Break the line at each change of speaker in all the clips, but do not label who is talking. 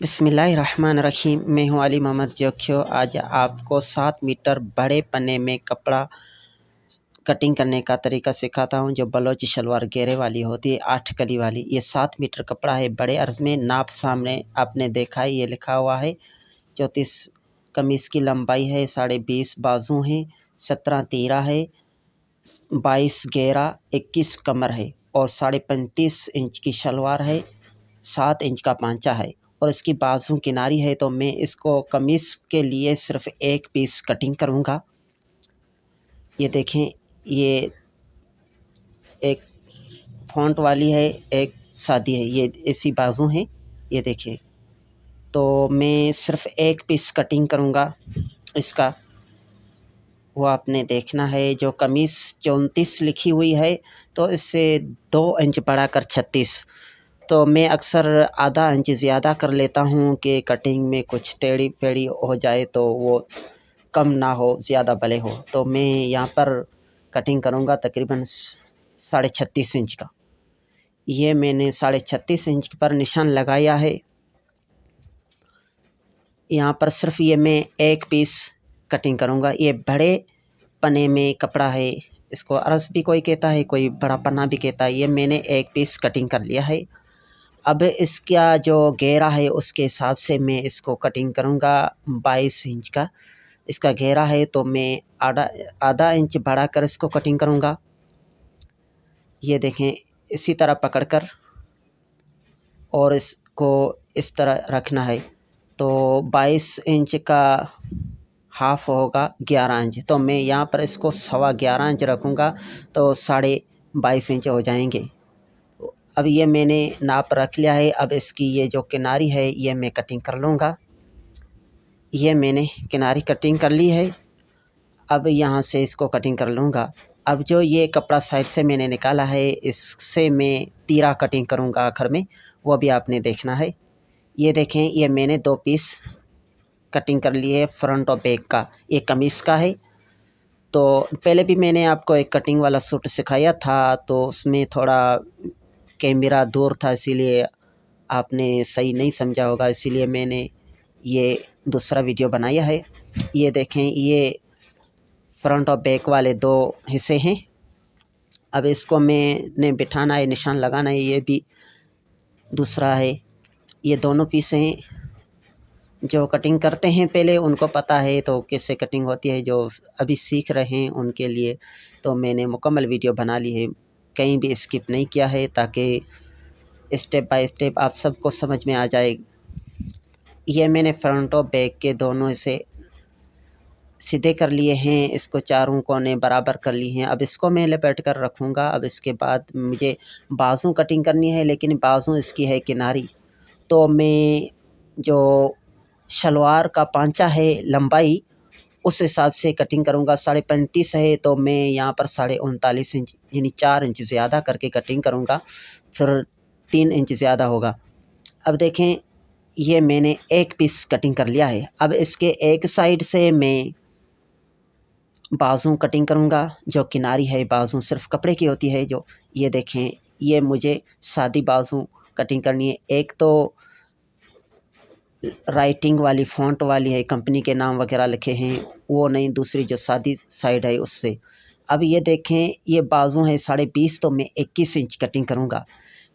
बिस्मिल्लाहिर्रहमानिर्रहीम। मैं हूँ अली मोहम्मद जोखियो। आज आपको 7 मीटर बड़े पन्ने में कपड़ा कटिंग करने का तरीका सिखाता हूँ, जो बलोच शलवार घेरे वाली होती है, 8 कली वाली। ये 7 मीटर कपड़ा है बड़े अर्ज में। नाप सामने आपने देखा है, ये लिखा हुआ है। 34 कमीज़ की लंबाई है, 20.5 बाजू हैं, 17 तीरा है, 22 घेरा, 21 कमर है और 35.5 इंच की शलवार है, 7 इंच का पांचा है और इसकी बाजू किनारी है। तो मैं इसको कमीज़ के लिए सिर्फ एक पीस कटिंग करूँगा। ये देखें, ये एक फॉन्ट वाली है, एक सादी है, ये ऐसी बाजू हैं। ये देखिए, तो मैं सिर्फ एक पीस कटिंग करूँगा इसका, वो आपने देखना है। जो कमीज़ 34 लिखी हुई है, तो इससे 2 इंच बढ़ाकर 36। तो मैं अक्सर आधा इंच ज़्यादा कर लेता हूँ कि कटिंग में कुछ टेढ़ी पेढ़ी हो जाए तो वो कम ना हो, ज़्यादा भले हो। तो मैं यहाँ पर कटिंग करूँगा तकरीबन 36.5 इंच का। ये मैंने 36.5 इंच पर निशान लगाया है। यहाँ पर सिर्फ ये मैं एक पीस कटिंग करूँगा। ये बड़े पन्ने में कपड़ा है, इसको अर्ज भी कोई कहता है, कोई बड़ा पन्ना भी कहता है। ये मैंने एक पीस कटिंग कर लिया है। अब इसका जो घेरा है उसके हिसाब से मैं इसको कटिंग करूँगा। 22 इंच का इसका घेरा है, तो मैं आधा इंच बढ़ाकर इसको कटिंग करूँगा। ये देखें, इसी तरह पकड़कर और इसको इस तरह रखना है। तो 22 इंच का हाफ होगा 11 इंच। तो मैं यहाँ पर इसको 11.25 इंच रखूँगा, तो 22.5 इंच हो जाएंगे। अब ये मैंने नाप रख लिया है। अब इसकी ये जो किनारी है ये मैं कटिंग कर लूँगा। ये मैंने किनारी कटिंग कर ली है। अब यहाँ से इसको कटिंग कर लूँगा। अब जो ये कपड़ा साइड से मैंने निकाला है, इससे मैं तीरा कटिंग करूँगा आखिर में, वो भी आपने देखना है। ये देखें, ये मैंने 2 पीस कटिंग कर लिए है फ्रंट और बैक का। ये कमीज़ का है। तो पहले भी मैंने आपको एक कटिंग वाला सूट सिखाया था, तो उसमें थोड़ा कैमरा दूर था, इसीलिए आपने सही नहीं समझा होगा, इसीलिए मैंने ये दूसरा वीडियो बनाया है। ये देखें, ये फ्रंट और बैक वाले 2 हिस्से हैं। अब इसको मैंने बिठाना है, निशान लगाना है। ये भी दूसरा है। ये दोनों पीस हैं। जो कटिंग करते हैं पहले उनको पता है तो कैसे कटिंग होती है, जो अभी सीख रहे हैं उनके लिए तो मैंने मुकम्मल वीडियो बना ली है, कहीं भी स्किप नहीं किया है, ताकि स्टेप बाय स्टेप आप सबको समझ में आ जाए। ये मैंने फ्रंट और बैक के दोनों से सीधे कर लिए हैं, इसको चारों कोने बराबर कर लिए हैं। अब इसको मैं लपेट कर रखूँगा। अब इसके बाद मुझे बाजू कटिंग करनी है, लेकिन बाजू इसकी है किनारी। तो मैं जो शलवार का पांचा है लंबाई, उस हिसाब से कटिंग करूँगा। 35.5 है, तो मैं यहाँ पर 39.5 इंच यानी 4 इंच ज़्यादा करके कटिंग करूँगा, फिर 3 इंच ज़्यादा होगा। अब देखें, ये मैंने एक पीस कटिंग कर लिया है। अब इसके एक साइड से मैं बाजू कटिंग करूँगा। जो किनारी है बाजू सिर्फ कपड़े की होती है। जो ये देखें, ये मुझे सादी बाजू कटिंग करनी है। एक तो राइटिंग वाली फ़ॉन्ट वाली है, कंपनी के नाम वगैरह लिखे हैं, वो नहीं, दूसरी जो सादी साइड है उससे। अब ये देखें, ये बाजू है 20.5, तो मैं 21 इंच कटिंग करूँगा,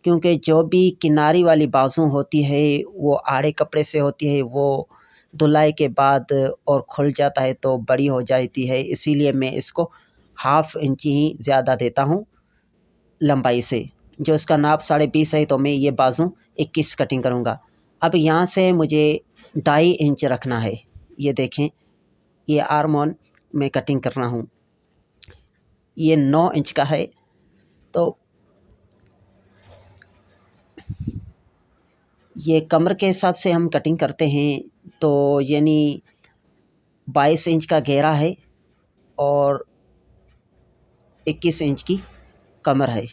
क्योंकि जो भी किनारी वाली बाजू होती है वो आड़े कपड़े से होती है, वो धुलाई के बाद और खुल जाता है तो बड़ी हो जाती है, इसीलिए मैं इसको हाफ इंच ही ज़्यादा देता हूँ लंबाई से। जो इसका नाप 20.5 है, तो मैं ये बाजू 21 कटिंग करूँगा। अब यहाँ से मुझे 2.5 इंच रखना है। ये देखें, ये आर्म ऑन मैं कटिंग कर रहा हूँ। ये 9 इंच का है, तो ये कमर के हिसाब से हम कटिंग करते हैं। तो यानी 22 इंच का घेरा है और 21 इंच की कमर है,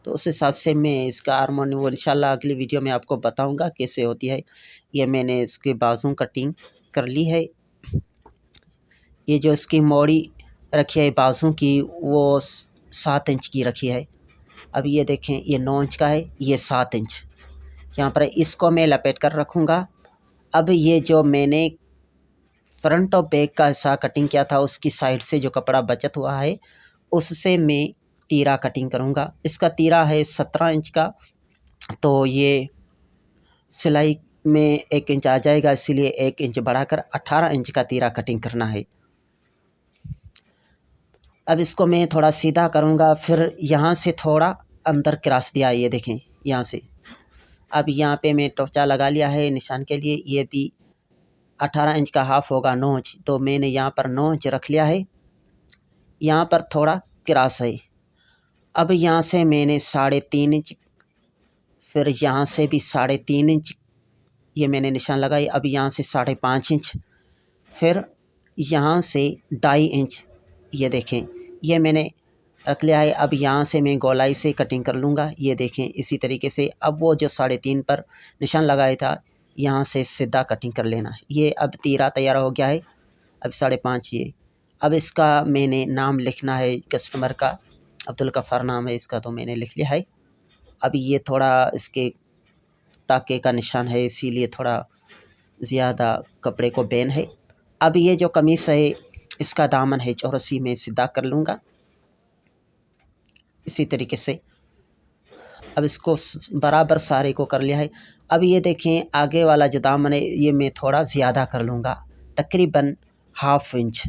तो उस हिसाब से मैं इसका आर्म वो इंशाल्लाह अगली वीडियो में आपको बताऊंगा कैसे होती है। ये मैंने इसके बाजू कटिंग कर ली है। ये जो इसकी मोड़ी रखी है बाजू की, वो 7 इंच की रखी है। अब ये देखें, ये 9 इंच का है, ये 7 इंच। यहाँ पर इसको मैं लपेट कर रखूँगा। अब ये जो मैंने फ्रंट और बैक का हिस्सा कटिंग किया था उसकी साइड से जो कपड़ा बचत हुआ है उससे मैं तीरा कटिंग करूँगा। इसका तीरा है 17 इंच का, तो ये सिलाई में 1 इंच आ जाएगा, इसीलिए 1 इंच बढ़ाकर 18 इंच का तीरा कटिंग करना है। अब इसको मैं थोड़ा सीधा करूँगा, फिर यहाँ से थोड़ा अंदर क्रॉस दिया, ये देखें यहाँ से। अब यहाँ पे मैं टोचा लगा लिया है निशान के लिए। ये भी 18 इंच का हाफ होगा 9 इंच, तो मैंने यहाँ पर 9 इंच रख लिया है। यहाँ पर थोड़ा क्रॉस है। अब यहाँ से मैंने 3.5 इंच, फिर यहाँ से भी 3.5 इंच ये मैंने निशान लगाई। अब यहाँ से 5.5 इंच, फिर यहाँ से 2.5 इंच, ये देखें ये मैंने रख लिया है। अब यहाँ से मैं गोलाई से कटिंग कर लूँगा, ये देखें इसी तरीके से। अब वो जो 3.5 पर निशान लगाया था यहाँ से सीधा कटिंग कर लेना। ये अब तीरा तैयार हो गया है। अब 5.5 ये। अब इसका मैंने नाम लिखना है कस्टमर का, अब्दुल गफ़ार नाम है इसका, तो मैंने लिख लिया है। अब ये थोड़ा इसके ताके का निशान है, इसीलिए थोड़ा ज़्यादा कपड़े को बैन है। अब ये जो कमीज़ है इसका दामन है चौरसी में सीधा कर लूँगा इसी तरीके से। अब इसको बराबर सारे को कर लिया है। अब ये देखें आगे वाला जो दामन है ये मैं थोड़ा ज़्यादा कर लूँगा, तकरीबन 1/2 इंच।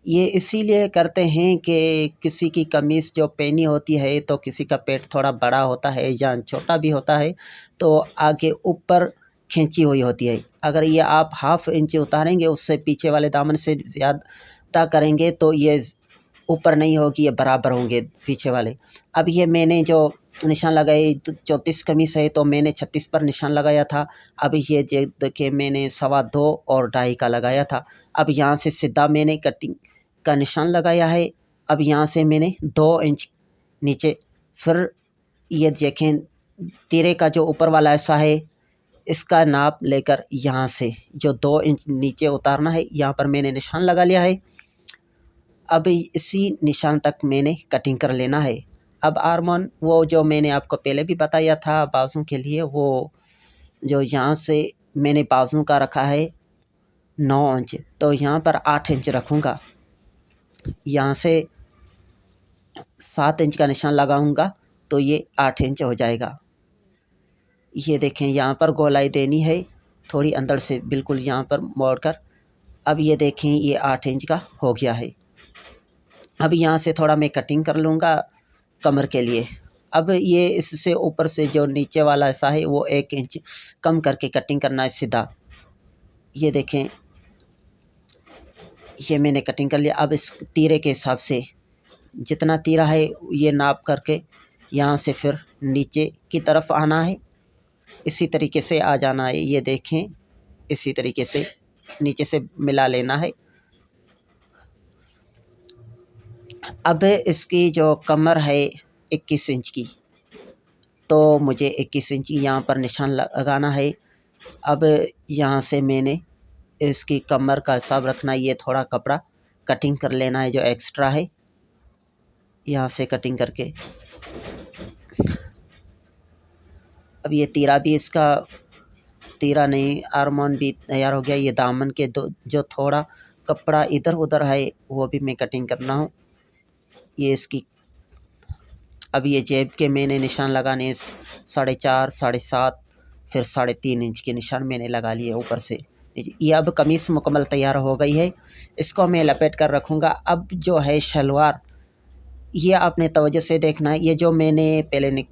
ये इसीलिए करते हैं कि किसी की कमीज़ जो पैनी होती है तो किसी का पेट थोड़ा बड़ा होता है या छोटा भी होता है, तो आगे ऊपर खींची हुई होती है। अगर ये आप 1/2 इंच उतारेंगे उससे पीछे वाले दामन से ज़्यादा करेंगे तो ये ऊपर नहीं होगी, ये बराबर होंगे पीछे वाले। अब ये मैंने जो निशान लगाए 34 कमीज़ है तो मैंने 36 पर निशान लगाया था। अब ये देखिए मैंने 2.25 और 2.5 का लगाया था। अब यहाँ से सीधा मैंने कटिंग का निशान लगाया है। अब यहाँ से मैंने 2 इंच नीचे, फिर ये देखें तीरे का जो ऊपर वाला हिस्सा है इसका नाप लेकर यहाँ से जो 2 इंच नीचे उतारना है, यहाँ पर मैंने निशान लगा लिया है। अब इसी निशान तक मैंने कटिंग कर लेना है। अब आर्मन वो जो मैंने आपको पहले भी बताया था बाजू के लिए, वो जो यहाँ से मैंने बाजू का रखा है 9 इंच, तो यहाँ पर 8 इंच रखूँगा। यहाँ से 7 इंच का निशान लगाऊंगा तो ये 8 इंच हो जाएगा। ये देखें यहाँ पर गोलाई देनी है थोड़ी अंदर से, बिल्कुल यहाँ पर मोड़कर। अब ये देखें ये 8 इंच का हो गया है। अब यहाँ से थोड़ा मैं कटिंग कर लूँगा कमर के लिए। अब ये इससे ऊपर से जो नीचे वाला ऐसा है वो 1 इंच कम करके कटिंग करना है सीधा। ये देखें ये मैंने कटिंग कर लिया। अब इस तीरे के हिसाब से जितना तीरा है ये नाप करके यहाँ से फिर नीचे की तरफ आना है, इसी तरीके से आ जाना है। ये देखें इसी तरीके से नीचे से मिला लेना है। अब इसकी जो कमर है 21 इंच की, तो मुझे 21 इंच यहाँ पर निशान लगाना है। अब यहाँ से मैंने इसकी कमर का हिसाब रखना है, ये थोड़ा कपड़ा कटिंग कर लेना है जो एक्स्ट्रा है, यहाँ से कटिंग करके। अब ये तीरा भी इसका तीरा नहीं, आर्मन भी तैयार हो गया। ये दामन के जो थोड़ा कपड़ा इधर उधर है वो भी मैं कटिंग करना हूँ। ये इसकी अब ये जेब के मैंने निशान लगाने 4.5, 7.5, फिर 3.5 इंच के निशान मैंने लगा लिए ऊपर से। ये अब कमीज़ मुकम्मल तैयार हो गई है, इसको मैं लपेट कर रखूँगा। अब जो है शलवार, ये आपने तवज्जो से देखना है। ये जो मैंने पहले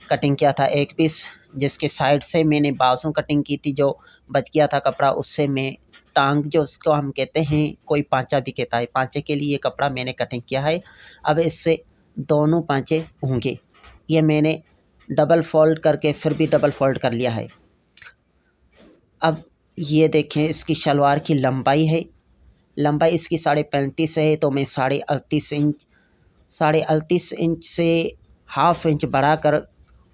कटिंग किया था 1 पीस, जिसके साइड से मैंने बाजू कटिंग की थी, जो बच गया था कपड़ा उससे मैं टांग जो उसको हम कहते हैं, कोई पांचा भी कहता है, पांचे के लिए ये कपड़ा मैंने कटिंग किया है। अब इससे दोनों पांचे होंगे, ये मैंने डबल फोल्ड करके फिर भी डबल फोल्ड कर लिया है। अब ये देखें इसकी शलवार की लंबाई है, लंबाई इसकी 35.5 है, तो मैं 38 इंच से 1/2 इंच बढ़ाकर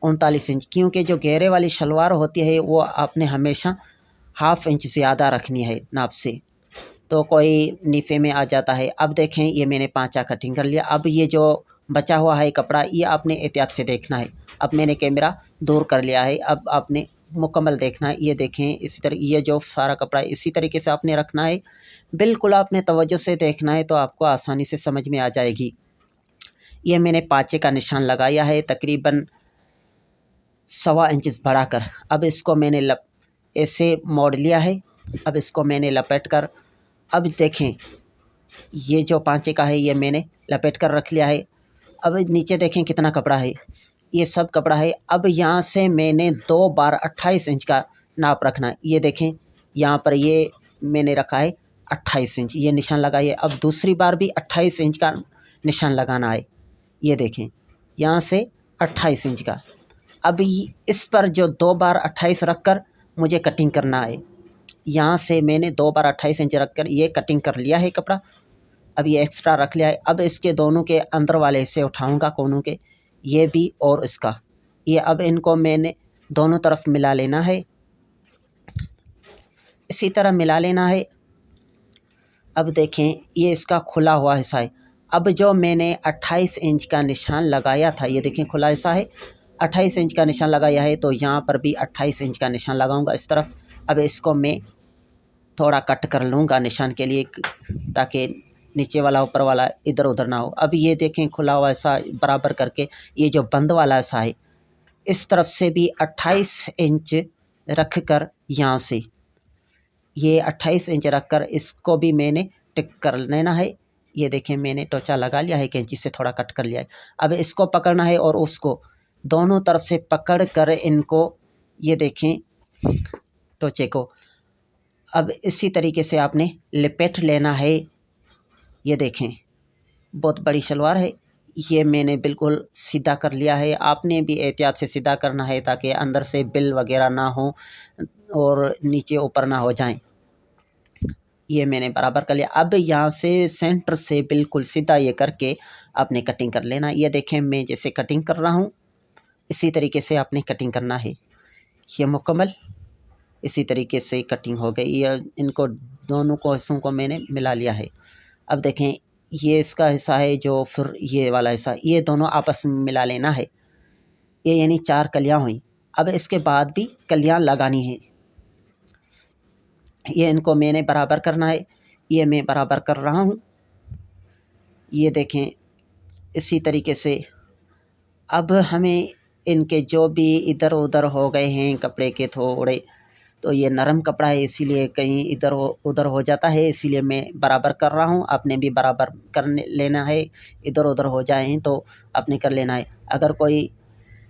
39 इंच, क्योंकि जो घेरे वाली शलवार होती है वो आपने हमेशा 1/2 इंच ज़्यादा रखनी है नाप से, तो कोई नीफे में आ जाता है। अब देखें ये मैंने पांचा कटिंग कर लिया। अब ये जो बचा हुआ है कपड़ा ये आपने एहतियात से देखना है। अब मैंने कैमरा दूर कर लिया है। अब आपने मुकम्मल देखना है। ये देखें, इसी तरह ये जो सारा कपड़ा है इसी तरीके से आपने रखना है। बिल्कुल आपने तवज्जो से देखना है तो आपको आसानी से समझ में आ जाएगी। ये मैंने पाँचे का निशान लगाया है तकरीबन 1.25 इंच बढ़ाकर। अब इसको मैंने ऐसे मोड़ लिया है। अब इसको मैंने लपेट कर, अब देखें ये जो पाँचे का है ये मैंने लपेट कर रख लिया है। अब नीचे देखें कितना कपड़ा है, ये सब कपड़ा है। अब यहाँ से मैंने 2 बार 28 इंच का नाप रखना है। ये देखें यहाँ पर ये मैंने रखा है 28 इंच, ये निशान लगाइए। अब दूसरी बार भी 28 इंच का निशान लगाना है। ये देखें यहाँ से 28 इंच का। अब इस पर जो 2 बार 28 रख कर मुझे कटिंग करना है। यहाँ से मैंने 2 बार 28 इंच रख कर ये कटिंग कर लिया है कपड़ा। अब ये एक्स्ट्रा रख लिया है। अब इसके दोनों के अंदर वाले हिस्से उठाऊंगा कोनों के, ये भी और इसका, ये अब इनको मैंने दोनों तरफ मिला लेना है, इसी तरह मिला लेना है। अब देखें ये इसका खुला हुआ हिस्सा है। अब जो मैंने 28 इंच का निशान लगाया था, ये देखें खुला हिस्सा है, 28 इंच का निशान लगाया है, तो यहाँ पर भी 28 इंच का निशान लगाऊंगा इस तरफ। अब इसको मैं थोड़ा कट कर लूँगा निशान के लिए, ताकि नीचे वाला ऊपर वाला इधर उधर ना हो। अब ये देखें खुला हुआ ऐसा बराबर करके, ये जो बंद वाला ऐसा है इस तरफ से भी 28 इंच रख कर, यहाँ से ये 28 इंच रख कर इसको भी मैंने टिक कर लेना है। ये देखें मैंने टोचा लगा लिया है, कैंची से थोड़ा कट कर लिया है। अब इसको पकड़ना है और उसको दोनों तरफ से पकड़ कर इनको, ये देखें टोचे को, अब इसी तरीके से आपने लपेट लेना है। ये देखें बहुत बड़ी शलवार है, ये मैंने बिल्कुल सीधा कर लिया है। आपने भी एहतियात से सीधा करना है ताकि अंदर से बिल वगैरह ना हो और नीचे ऊपर ना हो जाएं। ये मैंने बराबर कर लिया। अब यहाँ से सेंटर से बिल्कुल सीधा ये करके आपने कटिंग कर लेना। ये देखें मैं जैसे कटिंग कर रहा हूँ इसी तरीके से आपने कटिंग करना है। ये मुकम्मल इसी तरीके से कटिंग हो गई। ये इनको दोनों को हिस्सों को मैंने मिला लिया है। अब देखें ये इसका हिस्सा है, जो फिर ये वाला हिस्सा, ये दोनों आपस में मिला लेना है। ये यानी 4 कलियाँ हुई। अब इसके बाद भी कलियाँ लगानी है, ये इनको मैंने बराबर करना है। ये मैं बराबर कर रहा हूँ। ये देखें इसी तरीके से। अब हमें इनके जो भी इधर उधर हो गए हैं कपड़े के थोड़े, तो ये नरम कपड़ा है इसीलिए कहीं इधर उधर हो जाता है, इसीलिए मैं बराबर कर रहा हूँ। आपने भी बराबर कर लेना है, इधर उधर हो जाए तो आपने कर लेना है। अगर कोई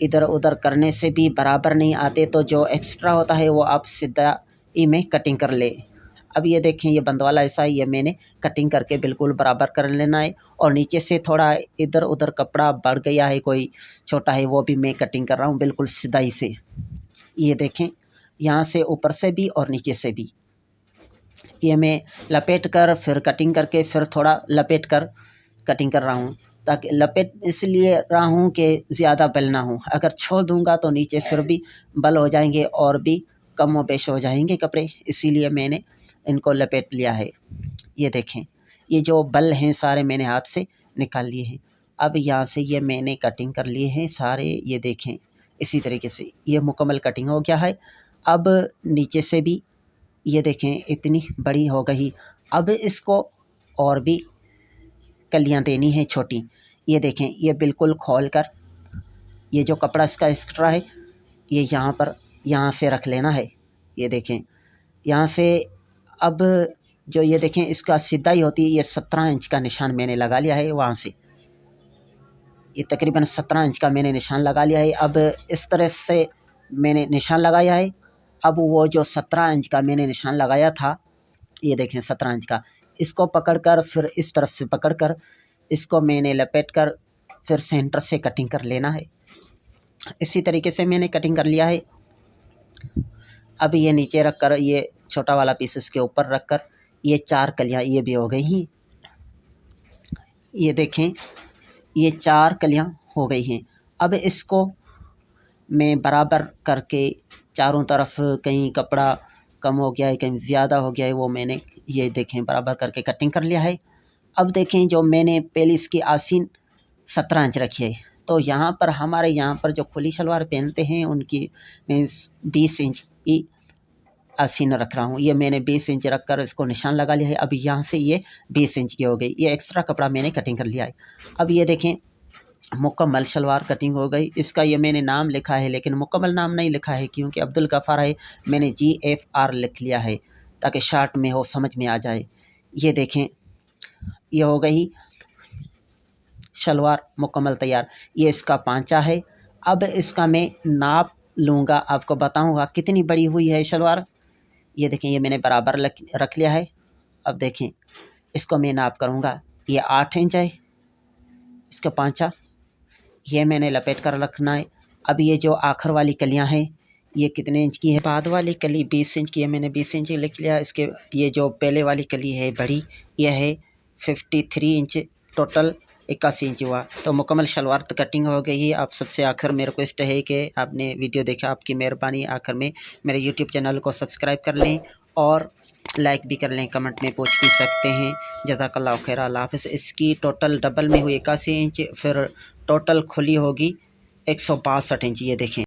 इधर उधर करने से भी बराबर नहीं आते तो जो एक्स्ट्रा होता है वो आप सीधा ही में कटिंग कर ले। अब ये देखें ये बंद वाला ऐसा ही, ये मैंने कटिंग करके बिल्कुल बराबर कर लेना है। और नीचे से थोड़ा इधर उधर कपड़ा बढ़ गया है, कोई छोटा है, वो भी मैं कटिंग कर रहा हूँ बिल्कुल सिधाई से। ये देखें यहाँ से ऊपर से भी और नीचे से भी, ये मैं लपेट कर फिर कटिंग करके फिर थोड़ा लपेट कर कटिंग कर रहा हूँ, ताकि लपेट इसलिए रहा हूँ कि ज़्यादा बल ना हो। अगर छोड़ दूँगा तो नीचे फिर भी बल हो जाएंगे और भी कम व बेश हो जाएंगे कपड़े, इसीलिए मैंने इनको लपेट लिया है। ये देखें ये जो बल हैं सारे मैंने हाथ से निकाल लिए हैं। अब यहाँ से ये मैंने कटिंग कर लिए हैं सारे। ये देखें इसी तरीके से ये मुकम्मल कटिंग हो गया है। अब नीचे से भी ये देखें इतनी बड़ी हो गई। अब इसको और भी कलियां देनी है छोटी। ये देखें ये बिल्कुल खोल कर, ये जो कपड़ा इसका एक्स्ट्रा है ये यहाँ पर यहाँ से रख लेना है। ये देखें यहाँ से, अब जो ये देखें इसका सिधाई होती है, ये 17 इंच का निशान मैंने लगा लिया है। वहाँ से ये तकरीबन 17 इंच का मैंने निशान लगा लिया है। अब इस तरह से मैंने निशान लगाया है। अब वो जो 17 इंच का मैंने निशान लगाया था, ये देखें 17 इंच का, इसको पकड़कर फिर इस तरफ से पकड़कर इसको मैंने लपेट कर फिर सेंटर से कटिंग कर लेना है। इसी तरीके से मैंने कटिंग कर लिया है। अब ये नीचे रख कर, ये छोटा वाला पीस इसके ऊपर रख कर, ये 4 कलियाँ ये भी हो गई हैं। ये देखें ये 4 कलियाँ हो गई हैं। अब इसको मैं बराबर करके चारों तरफ, कहीं कपड़ा कम हो गया है कहीं ज़्यादा हो गया है, वो मैंने ये देखें बराबर करके कटिंग कर लिया है। अब देखें जो मैंने पहले इसकी आसीन 17 इंच रखी है, तो यहाँ पर हमारे यहाँ पर जो खुली शलवार पहनते हैं उनकी मीन्स 20 इंच की सीना रख रहा हूँ। ये मैंने 20 इंच रख कर इसको निशान लगा लिया है। अब यहाँ से ये 20 इंच की हो गई। ये एक्स्ट्रा कपड़ा मैंने कटिंग कर लिया है। अब ये देखें मुकम्मल शलवार कटिंग हो गई। इसका ये मैंने नाम लिखा है लेकिन मुकम्मल नाम नहीं लिखा है क्योंकि अब्दुल गफ़ार है, मैंने GFR लिख लिया है ताकि शार्ट में हो, समझ में आ जाए। ये देखें ये हो गई शलवार मुकम्मल तैयार। ये इसका पांचा है। अब इसका मैं नाप लूँगा, आपको बताऊँगा कितनी बड़ी हुई है शलवार। ये देखें ये मैंने बराबर रख लिया है। अब देखें इसको मैं नाप करूँगा। ये 8 इंच है इसका पांचा, ये मैंने लपेट कर रखना है। अब ये जो आखिर वाली कलियां हैं ये कितने इंच की है? बाद वाली कली 20 इंच की है, मैंने 20 इंच लिख लिया। इसके ये जो पहले वाली कली है बड़ी, ये है 53 इंच, टोटल 81 इंच हुआ। तो मुकम्मल शलवार तो कटिंग हो गई है। आप सबसे आखिर में रिक्वेस्ट है कि आपने वीडियो देखा, आपकी मेहरबानी। आखिर में मेरे यूट्यूब चैनल को सब्सक्राइब कर लें और लाइक भी कर लें, कमेंट में पूछ भी सकते हैं। जज़ाकल्लाह खैर, अल्लाह हाफ़िज़। इसकी टोटल डबल में हुई 81 इंच, फिर टोटल खुली होगी 162 इंच। ये देखें।